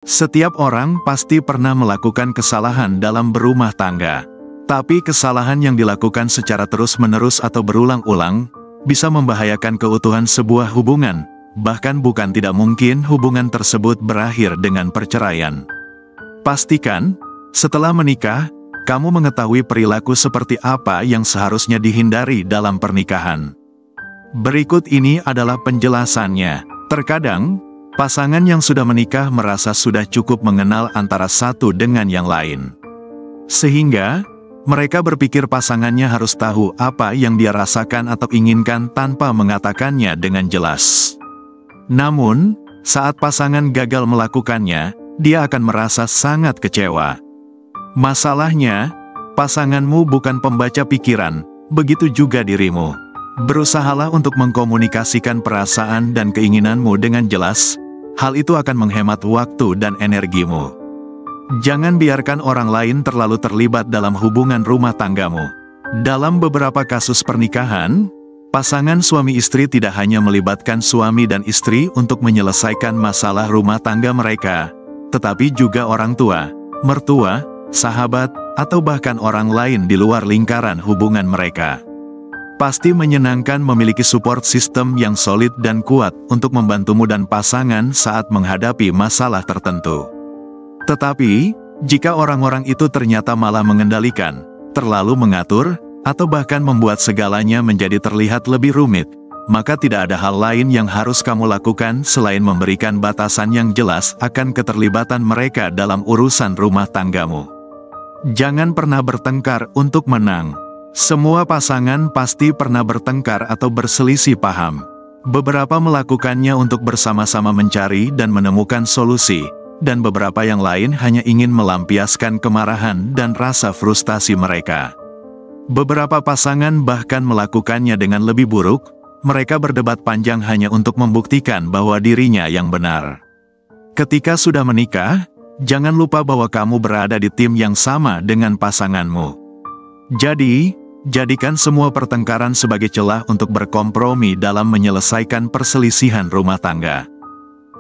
Setiap orang pasti pernah melakukan kesalahan dalam berumah tangga. Tapi kesalahan yang dilakukan secara terus-menerus atau berulang-ulang, bisa membahayakan keutuhan sebuah hubungan. Bahkan bukan tidak mungkin hubungan tersebut berakhir dengan perceraian. Pastikan, setelah menikah, kamu mengetahui perilaku seperti apa yang seharusnya dihindari dalam pernikahan. Berikut ini adalah penjelasannya. Terkadang, pasangan yang sudah menikah merasa sudah cukup mengenal antara satu dengan yang lain. Sehingga, mereka berpikir pasangannya harus tahu apa yang dia rasakan atau inginkan tanpa mengatakannya dengan jelas. Namun, saat pasangan gagal melakukannya, dia akan merasa sangat kecewa. Masalahnya, pasanganmu bukan pembaca pikiran, begitu juga dirimu. Berusahalah untuk mengkomunikasikan perasaan dan keinginanmu dengan jelas, hal itu akan menghemat waktu dan energimu. Jangan biarkan orang lain terlalu terlibat dalam hubungan rumah tanggamu. Dalam beberapa kasus pernikahan, pasangan suami istri tidak hanya melibatkan suami dan istri untuk menyelesaikan masalah rumah tangga mereka, tetapi juga orang tua, mertua, sahabat, atau bahkan orang lain di luar lingkaran hubungan mereka. Pasti menyenangkan memiliki support system yang solid dan kuat untuk membantumu dan pasangan saat menghadapi masalah tertentu. Tetapi, jika orang-orang itu ternyata malah mengendalikan, terlalu mengatur, atau bahkan membuat segalanya menjadi terlihat lebih rumit, maka tidak ada hal lain yang harus kamu lakukan selain memberikan batasan yang jelas akan keterlibatan mereka dalam urusan rumah tanggamu. Jangan pernah bertengkar untuk menang. Semua pasangan pasti pernah bertengkar atau berselisih paham. Beberapa melakukannya untuk bersama-sama mencari dan menemukan solusi, dan beberapa yang lain hanya ingin melampiaskan kemarahan dan rasa frustasi mereka. Beberapa pasangan bahkan melakukannya dengan lebih buruk, mereka berdebat panjang hanya untuk membuktikan bahwa dirinya yang benar. Ketika sudah menikah, jangan lupa bahwa kamu berada di tim yang sama dengan pasanganmu. Jadi, jadikan semua pertengkaran sebagai celah untuk berkompromi dalam menyelesaikan perselisihan rumah tangga.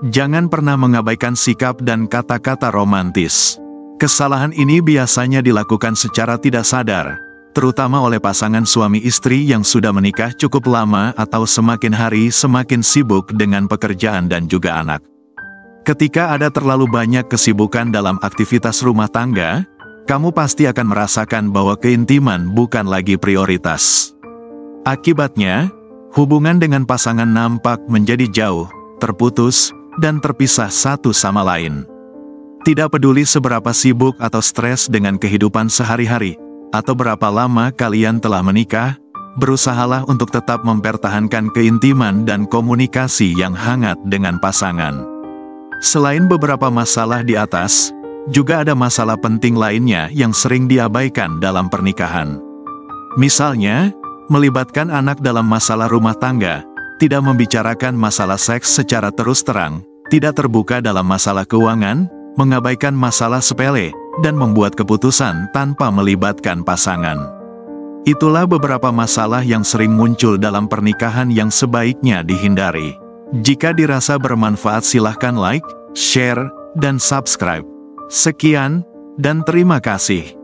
Jangan pernah mengabaikan sikap dan kata-kata romantis. Kesalahan ini biasanya dilakukan secara tidak sadar, terutama oleh pasangan suami istri yang sudah menikah cukup lama atau semakin hari semakin sibuk dengan pekerjaan dan juga anak. Ketika ada terlalu banyak kesibukan dalam aktivitas rumah tangga, kamu pasti akan merasakan bahwa keintiman bukan lagi prioritas. Akibatnya, hubungan dengan pasangan nampak menjadi jauh, terputus, dan terpisah satu sama lain. Tidak peduli seberapa sibuk atau stres dengan kehidupan sehari-hari, atau berapa lama kalian telah menikah, berusahalah untuk tetap mempertahankan keintiman dan komunikasi yang hangat dengan pasangan. Selain beberapa masalah di atas, juga ada masalah penting lainnya yang sering diabaikan dalam pernikahan. Misalnya, melibatkan anak dalam masalah rumah tangga, tidak membicarakan masalah seks secara terus terang, tidak terbuka dalam masalah keuangan, mengabaikan masalah sepele, dan membuat keputusan tanpa melibatkan pasangan. Itulah beberapa masalah yang sering muncul dalam pernikahan yang sebaiknya dihindari. Jika dirasa bermanfaat silahkan like, share, dan subscribe. Sekian, dan terima kasih.